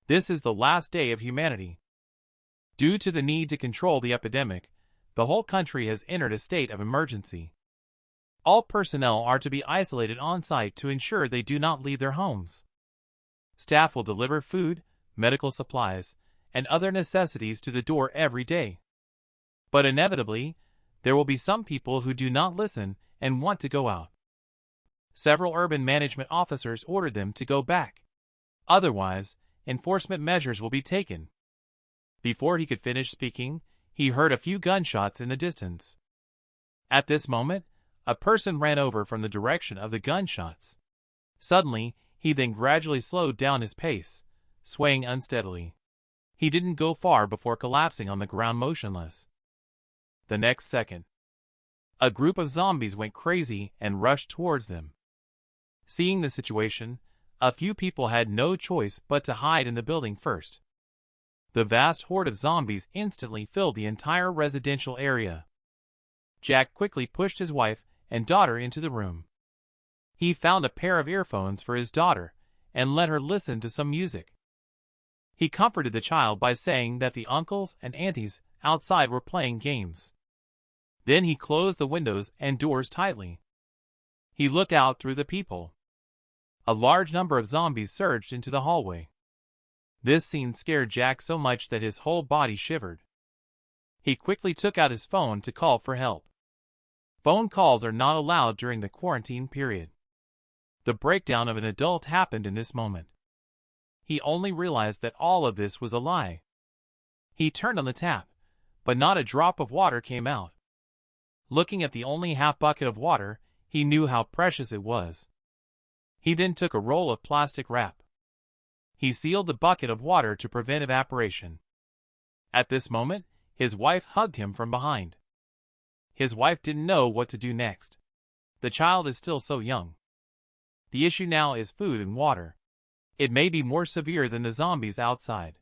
This is the last day of humanity. Due to the need to control the epidemic, the whole country has entered a state of emergency. All personnel are to be isolated on-site to ensure they do not leave their homes. Staff will deliver food, medical supplies, and other necessities to the door every day. But inevitably, there will be some people who do not listen and want to go out. Several urban management officers ordered them to go back. Otherwise, enforcement measures will be taken. Before he could finish speaking, he heard a few gunshots in the distance. At this moment, a person ran over from the direction of the gunshots. Suddenly, he then gradually slowed down his pace, swaying unsteadily. He didn't go far before collapsing on the ground motionless. The next second, a group of zombies went crazy and rushed towards them. Seeing the situation, a few people had no choice but to hide in the building first. The vast horde of zombies instantly filled the entire residential area. Jack quickly pushed his wife and daughter into the room. He found a pair of earphones for his daughter and let her listen to some music. He comforted the child by saying that the uncles and aunties outside were playing games. Then he closed the windows and doors tightly. He looked out through the peephole. A large number of zombies surged into the hallway. This scene scared Jack so much that his whole body shivered. He quickly took out his phone to call for help. Phone calls are not allowed during the quarantine period. The breakdown of an adult happened in this moment. He only realized that all of this was a lie. He turned on the tap, but not a drop of water came out. Looking at the only half bucket of water, he knew how precious it was. He then took a roll of plastic wrap. He sealed the bucket of water to prevent evaporation. At this moment, his wife hugged him from behind. His wife didn't know what to do next. The child is still so young. The issue now is food and water. It may be more severe than the zombies outside.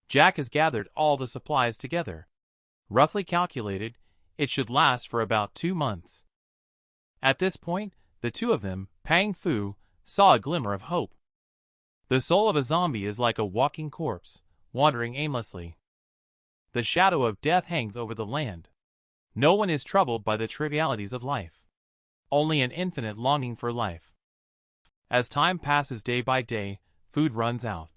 Jack has gathered all the supplies together. Roughly calculated, it should last for about 2 months. At this point, the two of them, Pang Fu, saw a glimmer of hope. The soul of a zombie is like a walking corpse, wandering aimlessly. The shadow of death hangs over the land. No one is troubled by the trivialities of life. Only an infinite longing for life. As time passes day by day, food runs out.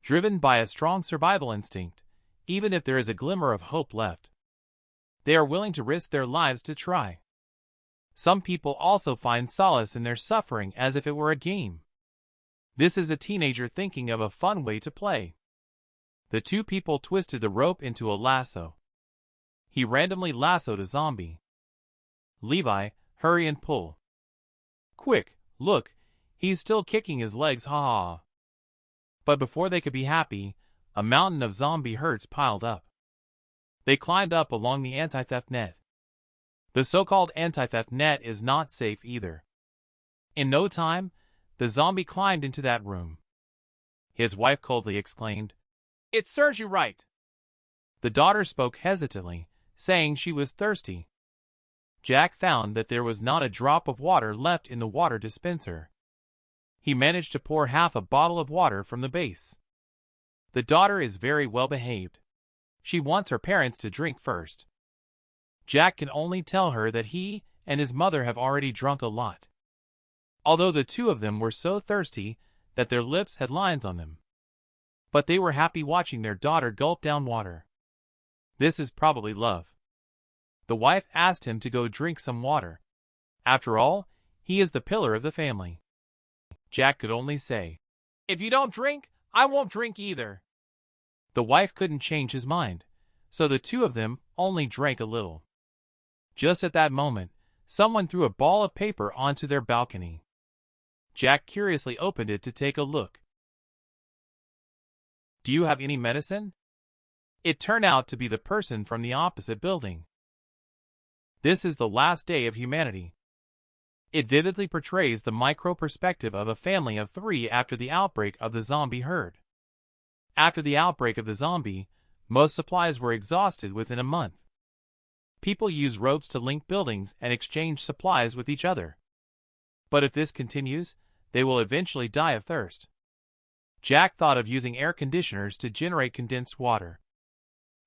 Driven by a strong survival instinct, even if there is a glimmer of hope left, they are willing to risk their lives to try. Some people also find solace in their suffering as if it were a game. This is a teenager thinking of a fun way to play. The two people twisted the rope into a lasso. He randomly lassoed a zombie. Levi, hurry and pull. Quick, look, he's still kicking his legs, ha ha. But before they could be happy, a mountain of zombie herds piled up. They climbed up along the anti-theft net. The so-called anti-theft net is not safe either. In no time, the zombie climbed into that room. His wife coldly exclaimed, "It serves you right." The daughter spoke hesitantly, saying she was thirsty. Jack found that there was not a drop of water left in the water dispenser. He managed to pour half a bottle of water from the base. The daughter is very well behaved. She wants her parents to drink first. Jack can only tell her that he and his mother have already drunk a lot. Although the two of them were so thirsty that their lips had lines on them. But they were happy watching their daughter gulp down water. This is probably love. The wife asked him to go drink some water. After all, he is the pillar of the family. Jack could only say, "If you don't drink, I won't drink either." The wife couldn't change his mind, so the two of them only drank a little. Just at that moment, someone threw a ball of paper onto their balcony. Jack curiously opened it to take a look. "Do you have any medicine?" It turned out to be the person from the opposite building. This is the last day of humanity. It vividly portrays the micro-perspective of a family of 3 after the outbreak of the zombie herd. After the outbreak of the zombie, most supplies were exhausted within a month. People use ropes to link buildings and exchange supplies with each other. But if this continues, they will eventually die of thirst. Jack thought of using air conditioners to generate condensed water.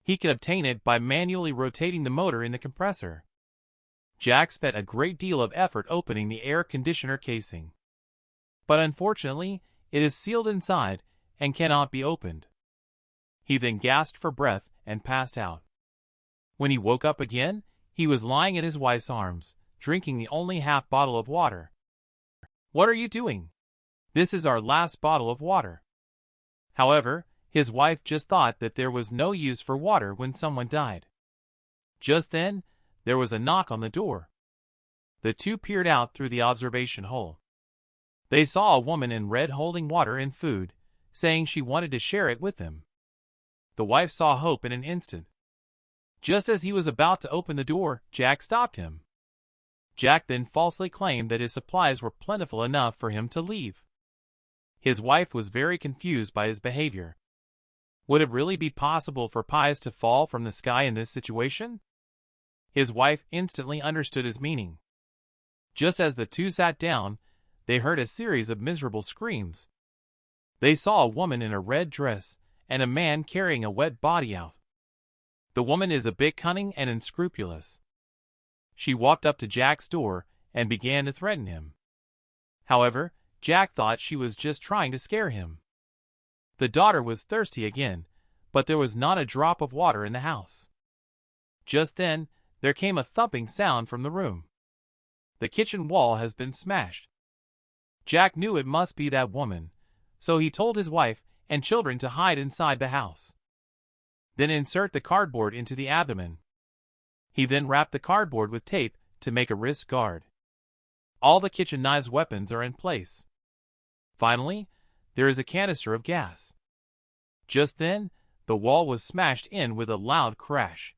He could obtain it by manually rotating the motor in the compressor. Jack spent a great deal of effort opening the air conditioner casing. But unfortunately, it is sealed inside and cannot be opened. He then gasped for breath and passed out. When he woke up again, he was lying in his wife's arms, drinking the only half bottle of water. "What are you doing? This is our last bottle of water." However, his wife just thought that there was no use for water when someone died. Just then, there was a knock on the door. The two peered out through the observation hole. They saw a woman in red holding water and food, saying she wanted to share it with them. The wife saw hope in an instant. Just as he was about to open the door, Jack stopped him. Jack then falsely claimed that his supplies were plentiful enough for him to leave. His wife was very confused by his behavior. Would it really be possible for pies to fall from the sky in this situation? His wife instantly understood his meaning. Just as the two sat down, they heard a series of miserable screams. They saw a woman in a red dress and a man carrying a wet body out. The woman is a bit cunning and unscrupulous. She walked up to Jack's door and began to threaten him. However, Jack thought she was just trying to scare him. The daughter was thirsty again, but there was not a drop of water in the house. Just then, there came a thumping sound from the room. The kitchen wall has been smashed. Jack knew it must be that woman, so he told his wife and children to hide inside the house. Then insert the cardboard into the abdomen. He then wrapped the cardboard with tape to make a wrist guard. All the kitchen knives' weapons are in place. Finally, there is a canister of gas. Just then, the wall was smashed in with a loud crash.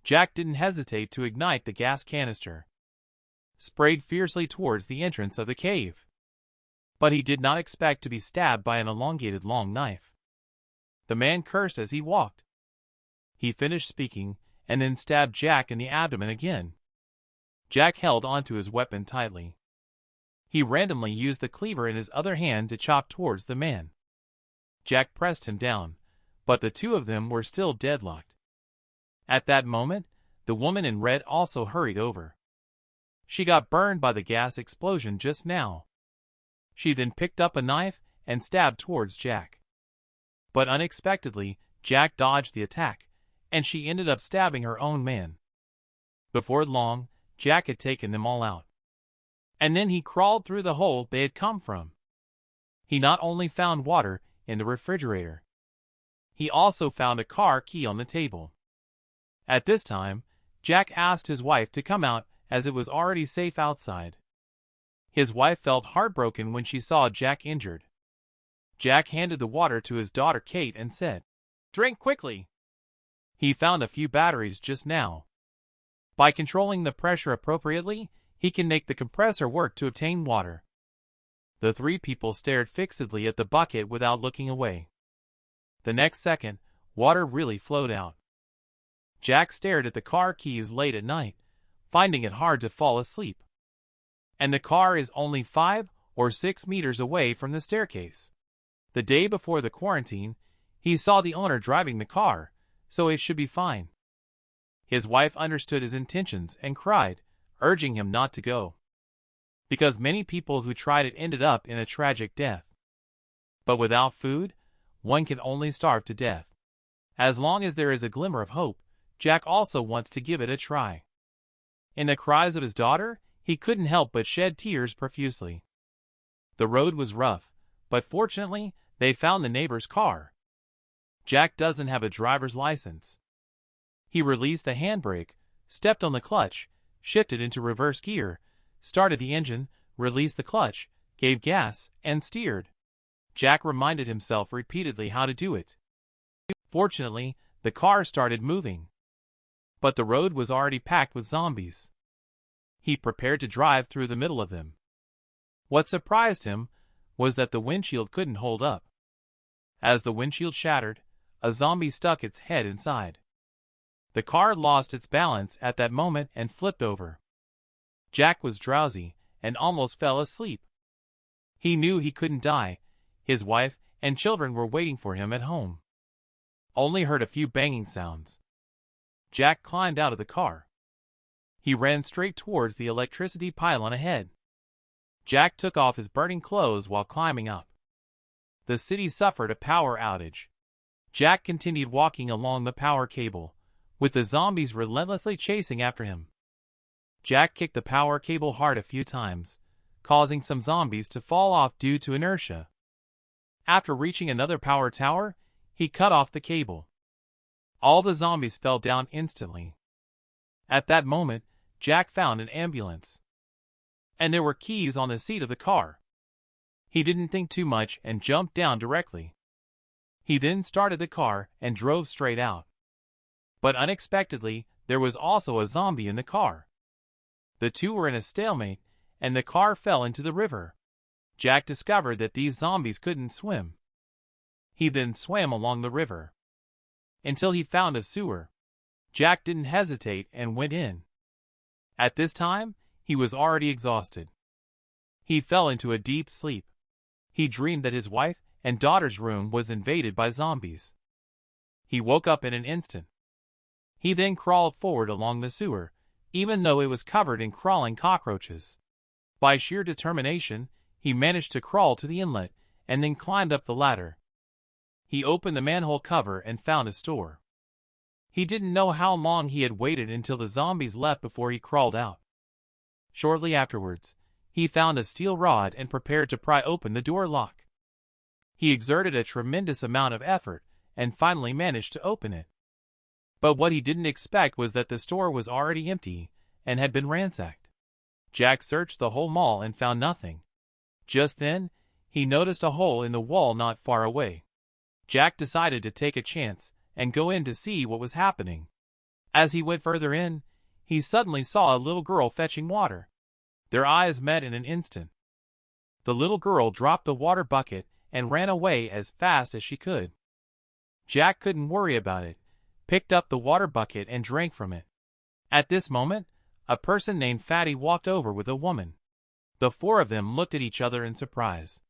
Jack didn't hesitate to ignite the gas canister, sprayed fiercely towards the entrance of the cave. But he did not expect to be stabbed by an elongated long knife. The man cursed as he walked. He finished speaking and then stabbed Jack in the abdomen again. Jack held onto his weapon tightly. He randomly used the cleaver in his other hand to chop towards the man. Jack pressed him down, but the two of them were still deadlocked. At that moment, the woman in red also hurried over. She got burned by the gas explosion just now. She then picked up a knife and stabbed towards Jack. But unexpectedly, Jack dodged the attack, and she ended up stabbing her own man. Before long, Jack had taken them all out. And then he crawled through the hole they had come from. He not only found water in the refrigerator, he also found a car key on the table. At this time, Jack asked his wife to come out as it was already safe outside. His wife felt heartbroken when she saw Jack injured. Jack handed the water to his daughter Kate and said, "Drink quickly." He found a few batteries just now. By controlling the pressure appropriately, he can make the compressor work to obtain water. The three people stared fixedly at the bucket without looking away. The next second, water really flowed out. Jack stared at the car keys late at night, finding it hard to fall asleep. And the car is only 5 or 6 meters away from the staircase. The day before the quarantine, he saw the owner driving the car, so it should be fine. His wife understood his intentions and cried, urging him not to go, because many people who tried it ended up in a tragic death. But without food, one can only starve to death. As long as there is a glimmer of hope, Jack also wants to give it a try. In the cries of his daughter, he couldn't help but shed tears profusely. The road was rough, but fortunately, they found the neighbor's car. Jack doesn't have a driver's license. He released the handbrake, stepped on the clutch, shifted into reverse gear, started the engine, released the clutch, gave gas, and steered. Jack reminded himself repeatedly how to do it. Fortunately, the car started moving. But the road was already packed with zombies. He prepared to drive through the middle of them. What surprised him was that the windshield couldn't hold up. As the windshield shattered, a zombie stuck its head inside. The car lost its balance at that moment and flipped over. Jack was drowsy and almost fell asleep. He knew he couldn't die. His wife and children were waiting for him at home. Only heard a few banging sounds. Jack climbed out of the car. He ran straight towards the electricity pylon ahead. Jack took off his burning clothes while climbing up. The city suffered a power outage. Jack continued walking along the power cable, with the zombies relentlessly chasing after him. Jack kicked the power cable hard a few times, causing some zombies to fall off due to inertia. After reaching another power tower, he cut off the cable. All the zombies fell down instantly. At that moment, Jack found an ambulance. And there were keys on the seat of the car. He didn't think too much and jumped down directly. He then started the car and drove straight out. But unexpectedly, there was also a zombie in the car. The two were in a stalemate, and the car fell into the river. Jack discovered that these zombies couldn't swim. He then swam along the river until he found a sewer. Jack didn't hesitate and went in. At this time, he was already exhausted. He fell into a deep sleep. He dreamed that his wife and daughter's room was invaded by zombies. He woke up in an instant. He then crawled forward along the sewer, even though it was covered in crawling cockroaches. By sheer determination, he managed to crawl to the inlet and then climbed up the ladder. He opened the manhole cover and found a store. He didn't know how long he had waited until the zombies left before he crawled out. Shortly afterwards, he found a steel rod and prepared to pry open the door lock. He exerted a tremendous amount of effort and finally managed to open it. But what he didn't expect was that the store was already empty and had been ransacked. Jack searched the whole mall and found nothing. Just then, he noticed a hole in the wall not far away. Jack decided to take a chance and go in to see what was happening. As he went further in, he suddenly saw a little girl fetching water. Their eyes met in an instant. The little girl dropped the water bucket and ran away as fast as she could. Jack couldn't worry about it, picked up the water bucket and drank from it. At this moment, a person named Fatty walked over with a woman. The four of them looked at each other in surprise.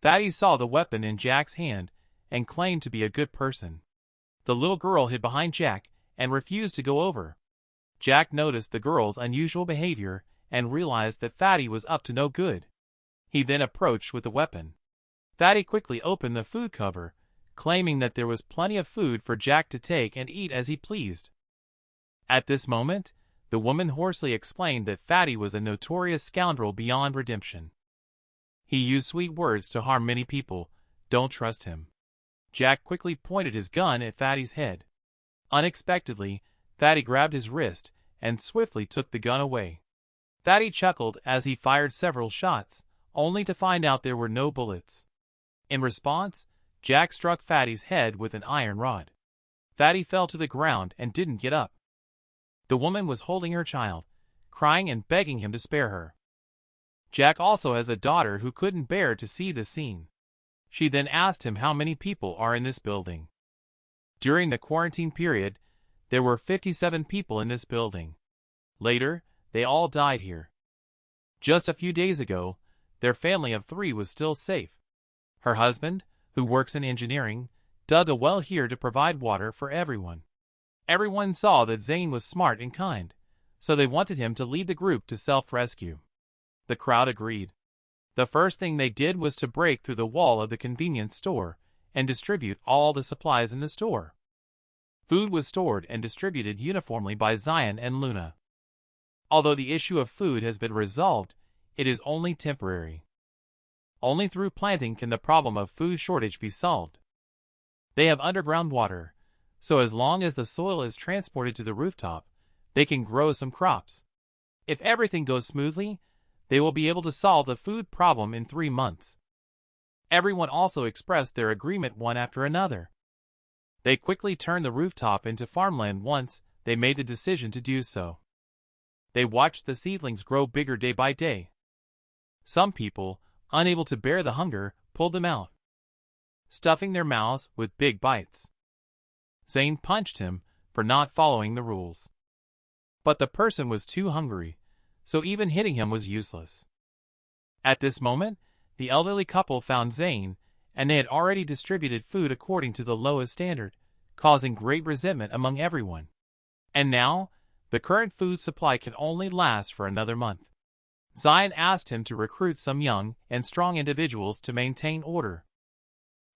Fatty saw the weapon in Jack's hand and claimed to be a good person. The little girl hid behind Jack and refused to go over. Jack noticed the girl's unusual behavior and realized that Fatty was up to no good. He then approached with the weapon. Fatty quickly opened the food cover, claiming that there was plenty of food for Jack to take and eat as he pleased. At this moment, the woman hoarsely explained that Fatty was a notorious scoundrel beyond redemption. He used sweet words to harm many people. Don't trust him. Jack quickly pointed his gun at Fatty's head. Unexpectedly, Fatty grabbed his wrist and swiftly took the gun away. Fatty chuckled as he fired several shots, only to find out there were no bullets. In response, Jack struck Fatty's head with an iron rod. Fatty fell to the ground and didn't get up. The woman was holding her child, crying and begging him to spare her. Jack also has a daughter who couldn't bear to see the scene. She then asked him how many people are in this building. During the quarantine period, there were 57 people in this building. Later, they all died here. Just a few days ago, their family of 3 was still safe. Her husband, who works in engineering, dug a well here to provide water for everyone. Everyone saw that Zane was smart and kind, so they wanted him to lead the group to self-rescue. The crowd agreed. The first thing they did was to break through the wall of the convenience store and distribute all the supplies in the store. Food was stored and distributed uniformly by Zion and Luna. Although the issue of food has been resolved, it is only temporary. Only through planting can the problem of food shortage be solved. They have underground water, so as long as the soil is transported to the rooftop, they can grow some crops. If everything goes smoothly, they will be able to solve the food problem in 3 months. Everyone also expressed their agreement one after another. They quickly turned the rooftop into farmland once they made the decision to do so. They watched the seedlings grow bigger day by day. Some people, unable to bear the hunger, pulled them out, stuffing their mouths with big bites. Zane punched him for not following the rules. But the person was too hungry, so even hitting him was useless. At this moment, the elderly couple found Zane and they had already distributed food according to the lowest standard, causing great resentment among everyone. And now, the current food supply can only last for another month. Zion asked him to recruit some young and strong individuals to maintain order.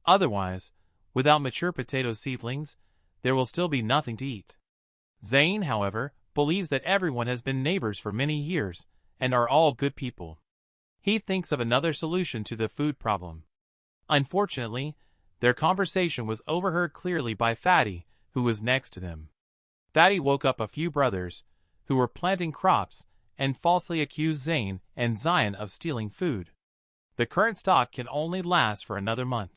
Otherwise, without mature potato seedlings, there will still be nothing to eat. Zane, however, believes that everyone has been neighbors for many years and are all good people. He thinks of another solution to the food problem. Unfortunately, their conversation was overheard clearly by Fatty, who was next to them. Fatty woke up a few brothers, who were planting crops, and falsely accused Zane and Zion of stealing food. The current stock can only last for another month.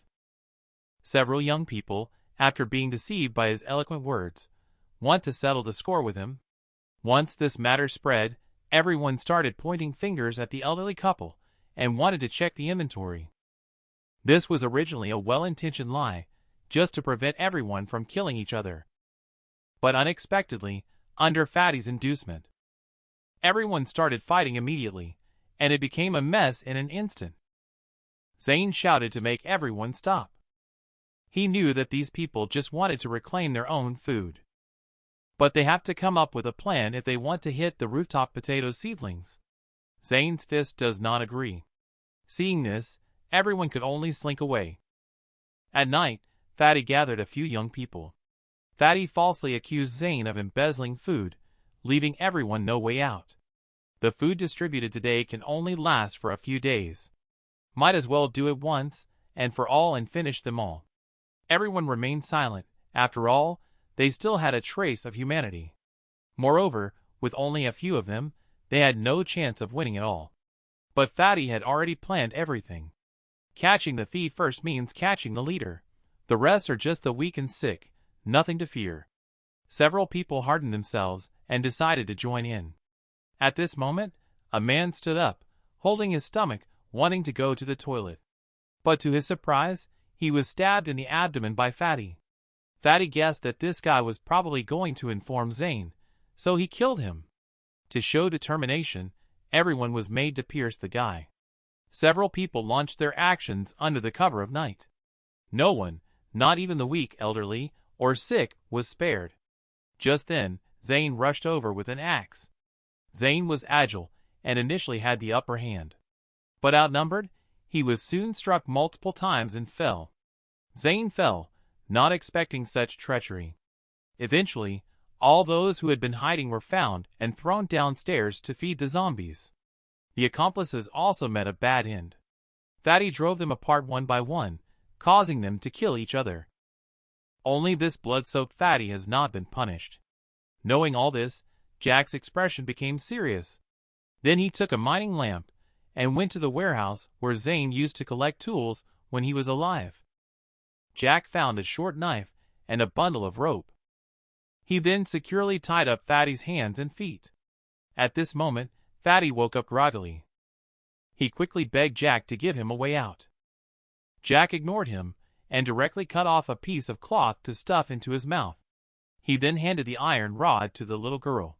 Several young people, after being deceived by his eloquent words, want to settle the score with him. Once this matter spread, everyone started pointing fingers at the elderly couple and wanted to check the inventory. This was originally a well-intentioned lie, just to prevent everyone from killing each other. But unexpectedly, under Fatty's inducement, everyone started fighting immediately, and it became a mess in an instant. Zane shouted to make everyone stop. He knew that these people just wanted to reclaim their own food. But they have to come up with a plan if they want to hit the rooftop potato seedlings. Zane's fist does not agree. Seeing this, everyone could only slink away. At night, Fatty gathered a few young people. Fatty falsely accused Zane of embezzling food, leaving everyone no way out. The food distributed today can only last for a few days. Might as well do it once and for all and finish them all. Everyone remained silent. After all, they still had a trace of humanity. Moreover, with only a few of them, they had no chance of winning at all. But Fatty had already planned everything. Catching the thief first means catching the leader. The rest are just the weak and sick, nothing to fear. Several people hardened themselves and decided to join in. At this moment, a man stood up, holding his stomach, wanting to go to the toilet. But to his surprise, he was stabbed in the abdomen by Fatty. Fatty guessed that this guy was probably going to inform Zane, so he killed him. To show determination, everyone was made to pierce the guy. Several people launched their actions under the cover of night. No one, not even the weak, elderly, or sick, was spared. Just then, Zane rushed over with an axe. Zane was agile and initially had the upper hand. But outnumbered, he was soon struck multiple times and fell. Zane fell, not expecting such treachery. Eventually, all those who had been hiding were found and thrown downstairs to feed the zombies. The accomplices also met a bad end. Fatty drove them apart one by one, causing them to kill each other. Only this blood-soaked Fatty has not been punished. Knowing all this, Jack's expression became serious. Then he took a mining lamp and went to the warehouse where Zane used to collect tools when he was alive. Jack found a short knife and a bundle of rope. He then securely tied up Fatty's hands and feet. At this moment, Fatty woke up groggily. He quickly begged Jack to give him a way out. Jack ignored him and directly cut off a piece of cloth to stuff into his mouth. He then handed the iron rod to the little girl.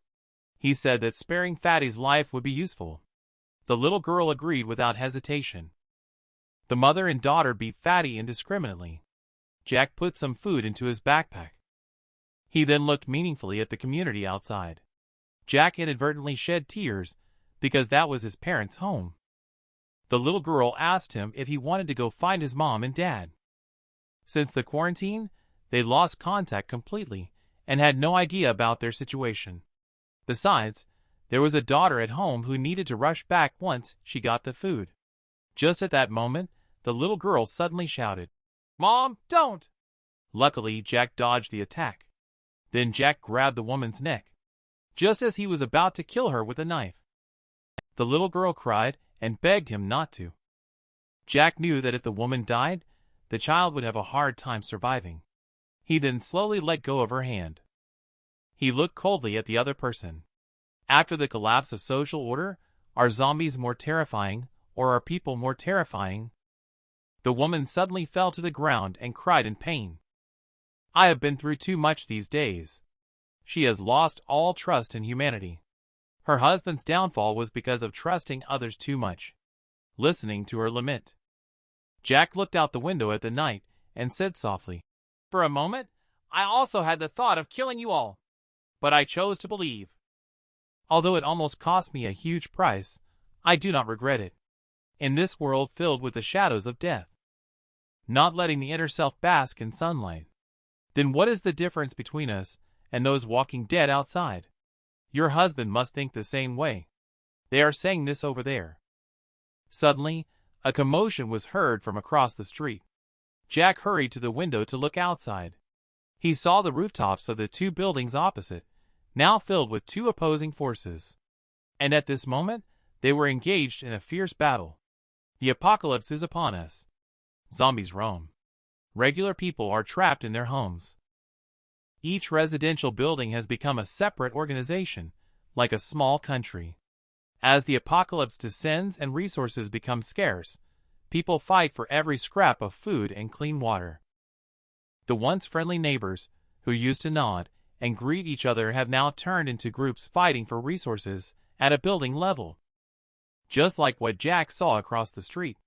He said that sparing Fatty's life would be useful. The little girl agreed without hesitation. The mother and daughter beat Fatty indiscriminately. Jack put some food into his backpack. He then looked meaningfully at the community outside. Jack inadvertently shed tears because that was his parents' home. The little girl asked him if he wanted to go find his mom and dad. Since the quarantine, they lost contact completely and had no idea about their situation. Besides, there was a daughter at home who needed to rush back once she got the food. Just at that moment, the little girl suddenly shouted, "Mom, don't!" Luckily, Jack dodged the attack. Then Jack grabbed the woman's neck, just as he was about to kill her with a knife. The little girl cried and begged him not to. Jack knew that if the woman died, the child would have a hard time surviving. He then slowly let go of her hand. He looked coldly at the other person. After the collapse of social order, are zombies more terrifying, or are people more terrifying? The woman suddenly fell to the ground and cried in pain. I have been through too much these days. She has lost all trust in humanity. Her husband's downfall was because of trusting others too much. Listening to her lament, Jack looked out the window at the night and said softly, "For a moment, I also had the thought of killing you all, but I chose to believe. Although it almost cost me a huge price, I do not regret it. In this world filled with the shadows of death, not letting the inner self bask in sunlight. Then what is the difference between us and those walking dead outside? Your husband must think the same way. They are saying this over there." Suddenly, a commotion was heard from across the street. Jack hurried to the window to look outside. He saw the rooftops of the two buildings opposite, now filled with two opposing forces. And at this moment, they were engaged in a fierce battle. The apocalypse is upon us. Zombies roam. Regular people are trapped in their homes. Each residential building has become a separate organization, like a small country. As the apocalypse descends and resources become scarce, people fight for every scrap of food and clean water. The once friendly neighbors, who used to nod and greet each other, have now turned into groups fighting for resources at a building level. Just like what Jack saw across the street.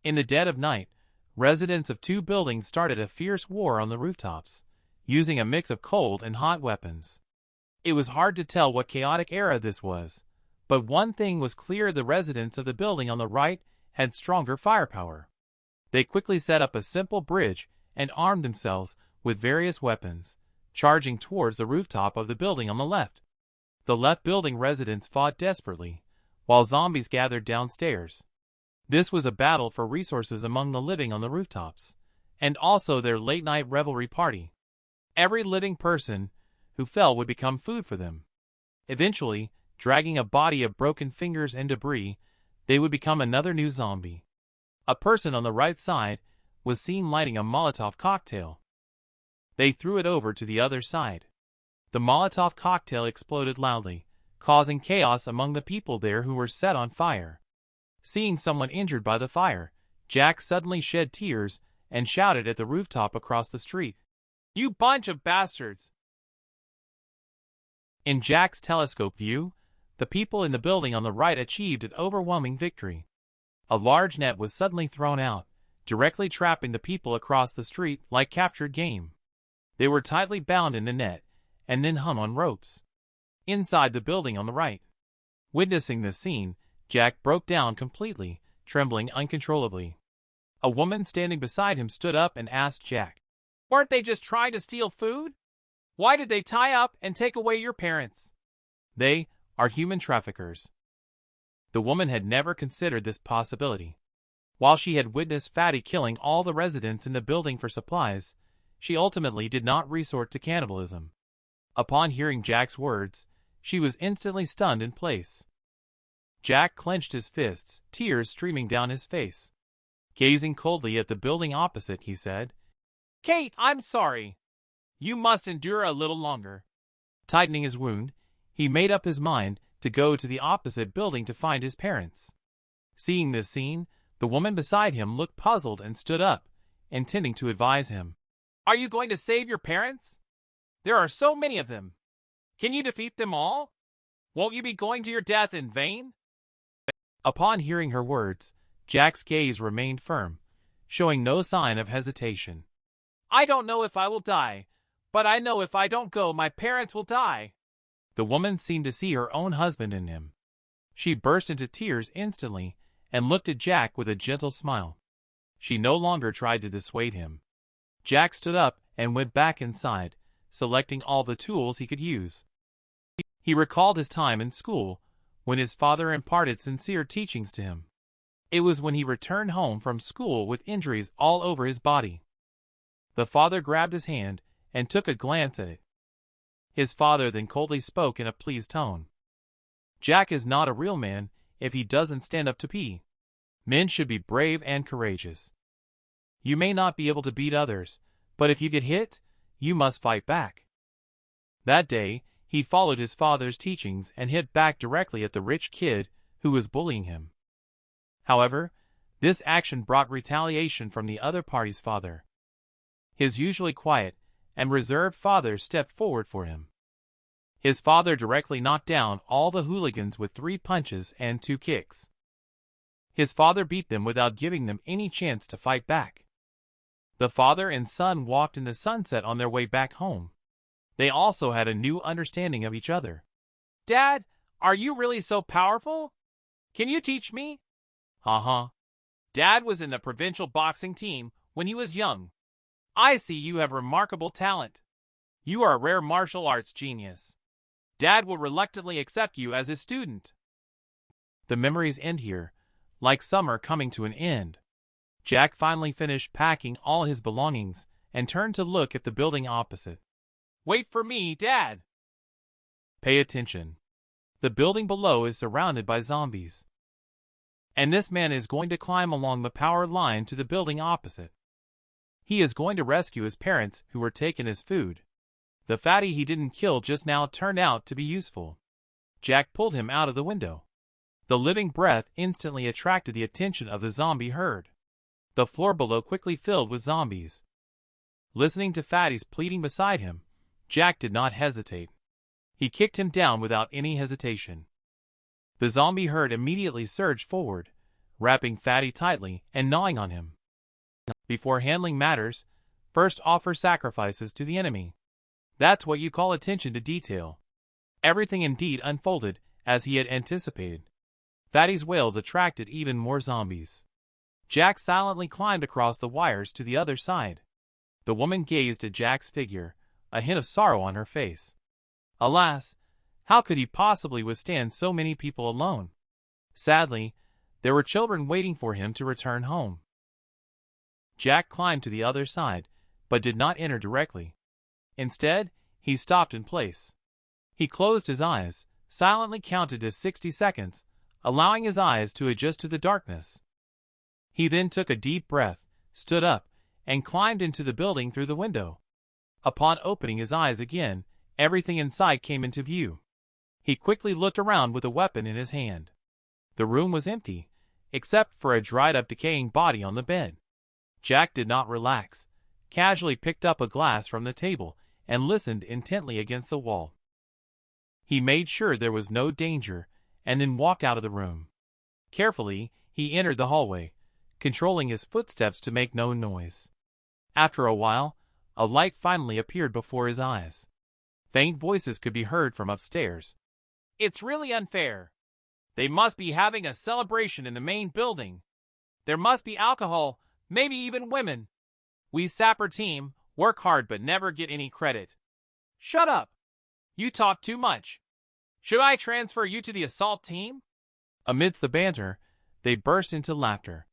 In the dead of night, residents of two buildings started a fierce war on the rooftops, using a mix of cold and hot weapons. It was hard to tell what chaotic era this was, but one thing was clear: the residents of the building on the right had stronger firepower. They quickly set up a simple bridge and armed themselves with various weapons, charging towards the rooftop of the building on the left. The left building residents fought desperately, while zombies gathered downstairs. This was a battle for resources among the living on the rooftops, and also their late-night revelry party. Every living person who fell would become food for them. Eventually, dragging a body of broken fingers and debris, they would become another new zombie. A person on the right side was seen lighting a Molotov cocktail. They threw it over to the other side. The Molotov cocktail exploded loudly, causing chaos among the people there who were set on fire. Seeing someone injured by the fire, Jack suddenly shed tears and shouted at the rooftop across the street, "You bunch of bastards!" In Jack's telescope view, the people in the building on the right achieved an overwhelming victory. A large net was suddenly thrown out, directly trapping the people across the street like captured game. They were tightly bound in the net and then hung on ropes. Inside the building on the right, witnessing this scene, Jack broke down completely, trembling uncontrollably. A woman standing beside him stood up and asked Jack, "Weren't they just trying to steal food? Why did they tie up and take away your parents?" "They are human traffickers." The woman had never considered this possibility. While she had witnessed Fatty killing all the residents in the building for supplies, she ultimately did not resort to cannibalism. Upon hearing Jack's words, she was instantly stunned in place. Jack clenched his fists, tears streaming down his face. Gazing coldly at the building opposite, he said, "Kate, I'm sorry. You must endure a little longer." Tightening his wound, he made up his mind to go to the opposite building to find his parents. Seeing this scene, the woman beside him looked puzzled and stood up, intending to advise him. "Are you going to save your parents? There are so many of them. Can you defeat them all? Won't you be going to your death in vain?" Upon hearing her words, Jack's gaze remained firm, showing no sign of hesitation. "I don't know if I will die, but I know if I don't go, my parents will die." The woman seemed to see her own husband in him. She burst into tears instantly and looked at Jack with a gentle smile. She no longer tried to dissuade him. Jack stood up and went back inside, selecting all the tools he could use. He recalled his time in school, when his father imparted sincere teachings to him. It was when he returned home from school with injuries all over his body. The father grabbed his hand and took a glance at it. His father then coldly spoke in a pleased tone. "Jack is not a real man if he doesn't stand up to pee. Men should be brave and courageous. You may not be able to beat others, but if you get hit, you must fight back." That day, he followed his father's teachings and hit back directly at the rich kid who was bullying him. However, this action brought retaliation from the other party's father. His usually quiet and reserved father stepped forward for him. His father directly knocked down all the hooligans with 3 punches and 2 kicks. His father beat them without giving them any chance to fight back. The father and son walked in the sunset on their way back home. They also had a new understanding of each other. "Dad, are you really so powerful? Can you teach me?" "Uh-huh. Dad was in the provincial boxing team when he was young. I see you have remarkable talent. You are a rare martial arts genius. Dad will reluctantly accept you as his student." The memories end here, like summer coming to an end. Jack finally finished packing all his belongings and turned to look at the building opposite. "Wait for me, Dad." Pay attention. The building below is surrounded by zombies. And this man is going to climb along the power line to the building opposite. He is going to rescue his parents who were taken as food. The fatty he didn't kill just now turned out to be useful. Jack pulled him out of the window. The living breath instantly attracted the attention of the zombie herd. The floor below quickly filled with zombies. Listening to Fatty's pleading beside him, Jack did not hesitate. He kicked him down without any hesitation. The zombie herd immediately surged forward, wrapping Fatty tightly and gnawing on him. Before handling matters, first offer sacrifices to the enemy. That's what you call attention to detail. Everything indeed unfolded as he had anticipated. Fatty's wails attracted even more zombies. Jack silently climbed across the wires to the other side. The woman gazed at Jack's figure, a hint of sorrow on her face. Alas, how could he possibly withstand so many people alone? Sadly, there were children waiting for him to return home. Jack climbed to the other side, but did not enter directly. Instead, he stopped in place. He closed his eyes, silently counted to 60 seconds, allowing his eyes to adjust to the darkness. He then took a deep breath, stood up, and climbed into the building through the window. Upon opening his eyes again, everything inside came into view. He quickly looked around with a weapon in his hand. The room was empty, except for a dried-up decaying body on the bed. Jack did not relax, casually picked up a glass from the table and listened intently against the wall. He made sure there was no danger and then walked out of the room. Carefully, he entered the hallway, controlling his footsteps to make no noise. After a while, a light finally appeared before his eyes. Faint voices could be heard from upstairs. "It's really unfair. They must be having a celebration in the main building. There must be alcohol, maybe even women. We Sapper team work hard but never get any credit." "Shut up! You talk too much. Should I transfer you to the assault team?" Amidst the banter, they burst into laughter.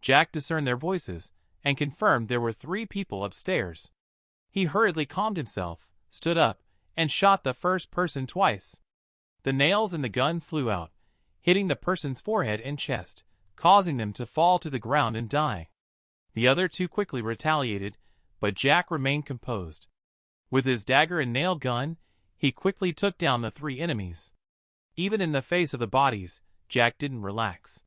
Jack discerned their voices and confirmed there were 3 people upstairs. He hurriedly calmed himself, stood up, and shot the first person twice. The nails in the gun flew out, hitting the person's forehead and chest, causing them to fall to the ground and die. The other 2 quickly retaliated, but Jack remained composed. With his dagger and nail gun, he quickly took down the 3 enemies. Even in the face of the bodies, Jack didn't relax.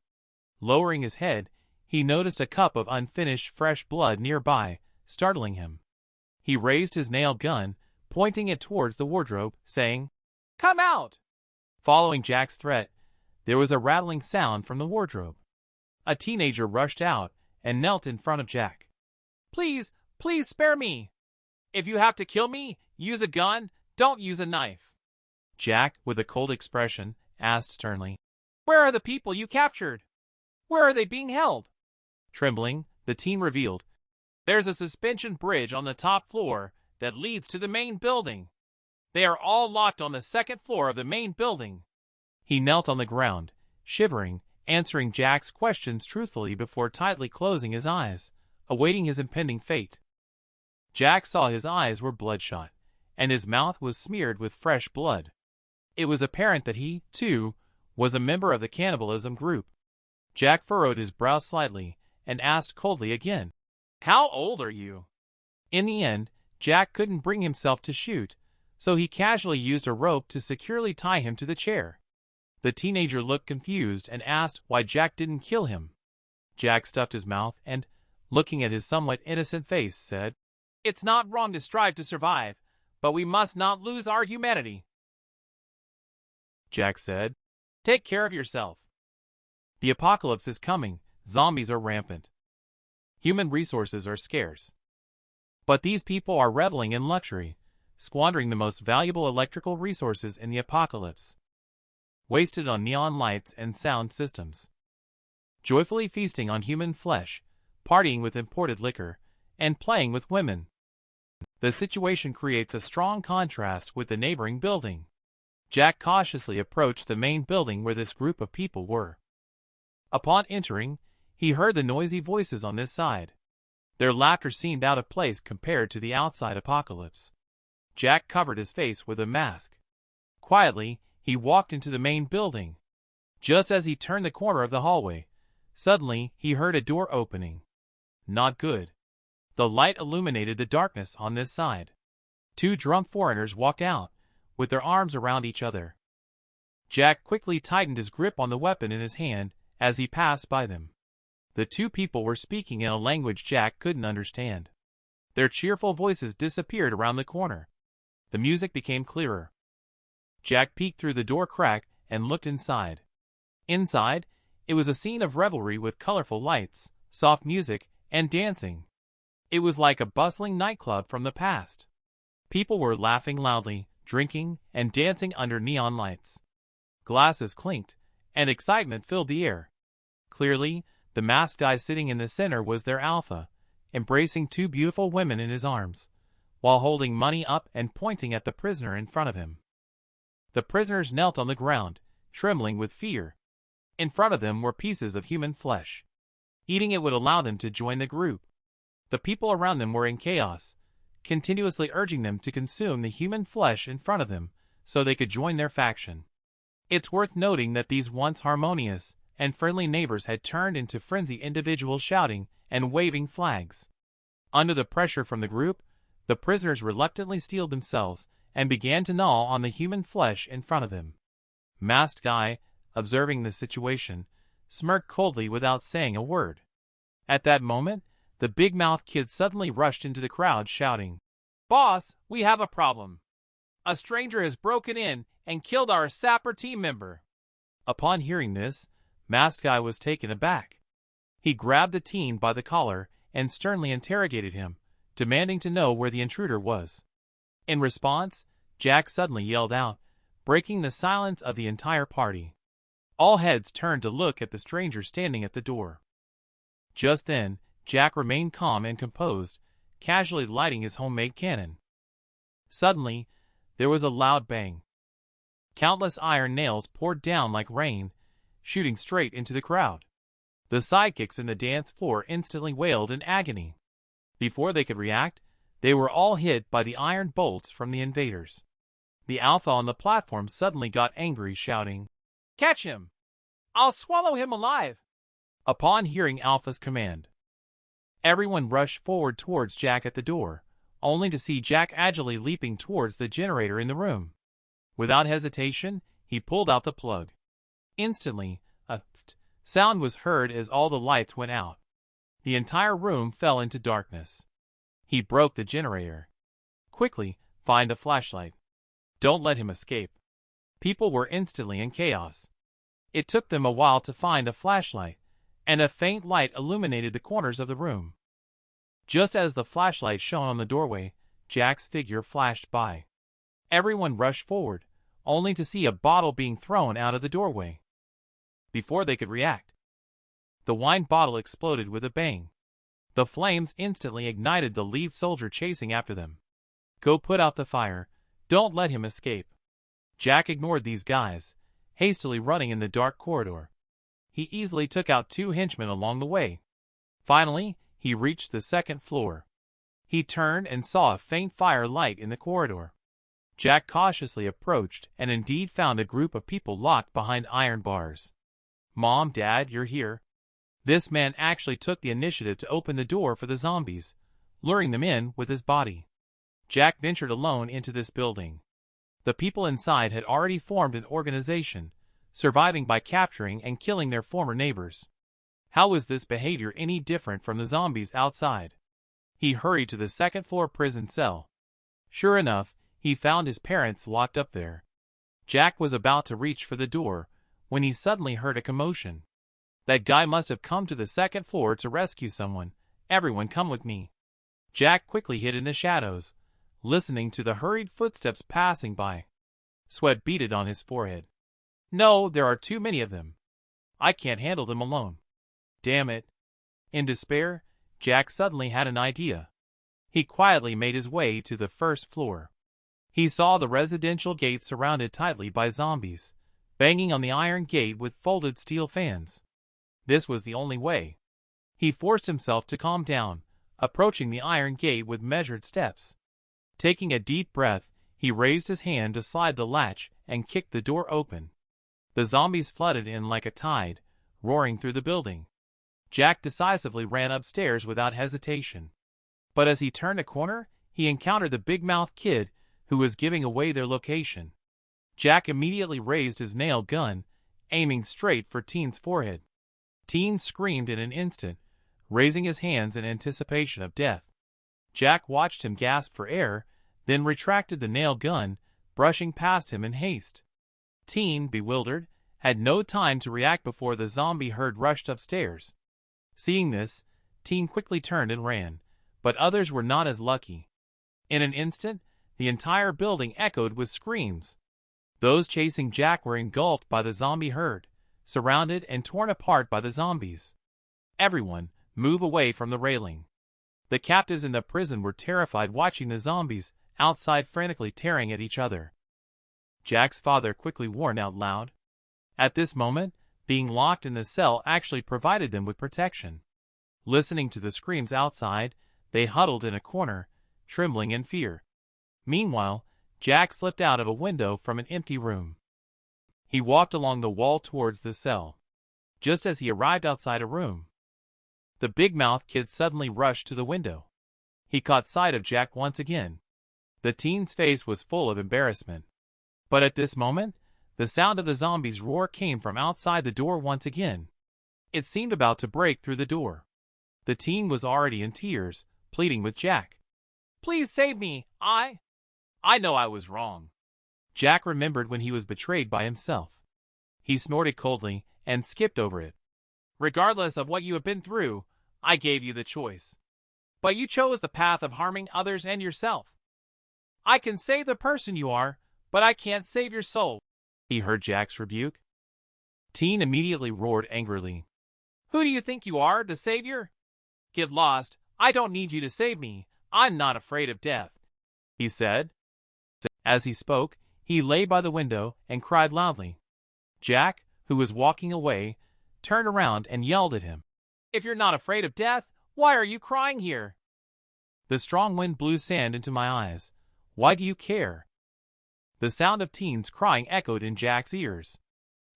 Lowering his head, he noticed a cup of unfinished fresh blood nearby, startling him. He raised his nail gun, pointing it towards the wardrobe, saying, "Come out!" Following Jack's threat, there was a rattling sound from the wardrobe. A teenager rushed out and knelt in front of Jack. "Please, please spare me. If you have to kill me, use a gun, don't use a knife." Jack, with a cold expression, asked sternly, "Where are the people you captured? Where are they being held?" Trembling, the teen revealed, "There's a suspension bridge on the top floor that leads to the main building. They are all locked on the 2nd floor of the main building." He knelt on the ground, shivering, answering Jack's questions truthfully before tightly closing his eyes, awaiting his impending fate. Jack saw his eyes were bloodshot, and his mouth was smeared with fresh blood. It was apparent that he, too, was a member of the cannibalism group. Jack furrowed his brow slightly and asked coldly again, "How old are you?" In the end, Jack couldn't bring himself to shoot, so he casually used a rope to securely tie him to the chair. The teenager looked confused and asked why Jack didn't kill him. Jack stuffed his mouth and, looking at his somewhat innocent face, said, "It's not wrong to strive to survive, but we must not lose our humanity." Jack said, "Take care of yourself." The apocalypse is coming, zombies are rampant. Human resources are scarce. But these people are reveling in luxury, squandering the most valuable electrical resources in the apocalypse. Wasted on neon lights and sound systems. Joyfully feasting on human flesh, partying with imported liquor, and playing with women. The situation creates a strong contrast with the neighboring building. Jack cautiously approached the main building where this group of people were. Upon entering, he heard the noisy voices on this side. Their laughter seemed out of place compared to the outside apocalypse. Jack covered his face with a mask. Quietly, he walked into the main building. Just as he turned the corner of the hallway, suddenly he heard a door opening. Not good. The light illuminated the darkness on this side. Two drunk foreigners walked out, with their arms around each other. Jack quickly tightened his grip on the weapon in his hand as he passed by them. The two people were speaking in a language Jack couldn't understand. Their cheerful voices disappeared around the corner. The music became clearer. Jack peeked through the door crack and looked inside. Inside, it was a scene of revelry with colorful lights, soft music, and dancing. It was like a bustling nightclub from the past. People were laughing loudly, drinking, and dancing under neon lights. Glasses clinked, and excitement filled the air. Clearly, the masked guy sitting in the center was their alpha, embracing two beautiful women in his arms, while holding money up and pointing at the prisoner in front of him. The prisoners knelt on the ground, trembling with fear. In front of them were pieces of human flesh. Eating it would allow them to join the group. The people around them were in chaos, continuously urging them to consume the human flesh in front of them so they could join their faction. It's worth noting that these once harmonious and friendly neighbors had turned into frenzied individuals shouting and waving flags. Under the pressure from the group, the prisoners reluctantly steeled themselves and began to gnaw on the human flesh in front of them. Masked Guy, observing the situation, smirked coldly without saying a word. At that moment, the big-mouthed kid suddenly rushed into the crowd shouting, "Boss, we have a problem. A stranger has broken in and killed our sapper team member." Upon hearing this, Masked Guy was taken aback. He grabbed the teen by the collar and sternly interrogated him, demanding to know where the intruder was. In response, Jack suddenly yelled out, breaking the silence of the entire party. All heads turned to look at the stranger standing at the door. Just then, Jack remained calm and composed, casually lighting his homemade cannon. Suddenly, there was a loud bang. Countless iron nails poured down like rain, shooting straight into the crowd. The sidekicks in the dance floor instantly wailed in agony. Before they could react, they were all hit by the iron bolts from the invaders. The alpha on the platform suddenly got angry, shouting, "Catch him! I'll swallow him alive!" Upon hearing Alpha's command, everyone rushed forward towards Jack at the door, only to see Jack agilely leaping towards the generator in the room. Without hesitation, he pulled out the plug. Instantly, a sound was heard as all the lights went out. The entire room fell into darkness. He broke the generator. Quickly, find a flashlight. Don't let him escape. People were instantly in chaos. It took them a while to find a flashlight, and a faint light illuminated the corners of the room. Just as the flashlight shone on the doorway, Jack's figure flashed by. Everyone rushed forward, only to see a bottle being thrown out of the doorway. Before they could react, the wine bottle exploded with a bang. The flames instantly ignited the lead soldier chasing after them. "Go put out the fire. Don't let him escape." Jack ignored these guys, hastily running in the dark corridor. He easily took out 2 henchmen along the way. Finally, he reached the second floor. He turned and saw a faint fire light in the corridor. Jack cautiously approached and indeed found a group of people locked behind iron bars. "Mom, Dad, you're here." This man actually took the initiative to open the door for the zombies, luring them in with his body. Jack ventured alone into this building. The people inside had already formed an organization, surviving by capturing and killing their former neighbors. How was this behavior any different from the zombies outside? He hurried to the second-floor prison cell. Sure enough, he found his parents locked up there. Jack was about to reach for the door when he suddenly heard a commotion. That guy must have come to the second floor to rescue someone. Everyone come with me. Jack quickly hid in the shadows, listening to the hurried footsteps passing by. Sweat beaded on his forehead. No, there are too many of them. I can't handle them alone. Damn it. In despair, Jack suddenly had an idea. He quietly made his way to the first floor. He saw the residential gate surrounded tightly by zombies, banging on the iron gate with folded steel fans. This was the only way. He forced himself to calm down, approaching the iron gate with measured steps. Taking a deep breath, he raised his hand to slide the latch and kicked the door open. The zombies flooded in like a tide, roaring through the building. Jack decisively ran upstairs without hesitation. But as he turned a corner, he encountered the big-mouthed kid who was giving away their location. Jack immediately raised his nail gun, aiming straight for Teen's forehead. Teen screamed in an instant, raising his hands in anticipation of death. Jack watched him gasp for air, then retracted the nail gun, brushing past him in haste. Teen, bewildered, had no time to react before the zombie herd rushed upstairs. Seeing this, Teen quickly turned and ran, but others were not as lucky. In an instant, the entire building echoed with screams. Those chasing Jack were engulfed by the zombie herd, surrounded and torn apart by the zombies. Everyone, move away from the railing. The captives in the prison were terrified watching the zombies outside frantically tearing at each other. Jack's father quickly warned out loud. At this moment, being locked in the cell actually provided them with protection. Listening to the screams outside, they huddled in a corner, trembling in fear. Meanwhile, Jack slipped out of a window from an empty room. He walked along the wall towards the cell. Just as he arrived outside a room, the big-mouthed kid suddenly rushed to the window. He caught sight of Jack once again. The teen's face was full of embarrassment. But at this moment, the sound of the zombies' roar came from outside the door once again. It seemed about to break through the door. The teen was already in tears, pleading with Jack. Please save me, I know I was wrong. Jack remembered when he was betrayed by himself. He snorted coldly and skipped over it. Regardless of what you have been through, I gave you the choice. But you chose the path of harming others and yourself. I can save the person you are, but I can't save your soul, he heard Jack's rebuke. Teen immediately roared angrily. Who do you think you are, the savior? Get lost, I don't need you to save me, I'm not afraid of death, he said. As he spoke, he lay by the window and cried loudly. Jack, who was walking away, turned around and yelled at him. If you're not afraid of death, why are you crying here? The strong wind blew sand into my eyes. Why do you care? The sound of Teen's crying echoed in Jack's ears.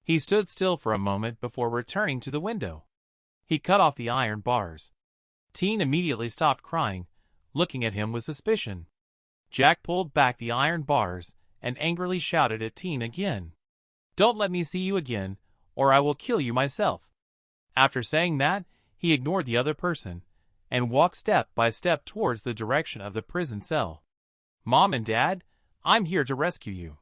He stood still for a moment before returning to the window. He cut off the iron bars. Teen immediately stopped crying, looking at him with suspicion. Jack pulled back the iron bars and angrily shouted at Teen again. Don't let me see you again, or I will kill you myself. After saying that, he ignored the other person and walked step by step towards the direction of the prison cell. Mom and Dad, I'm here to rescue you.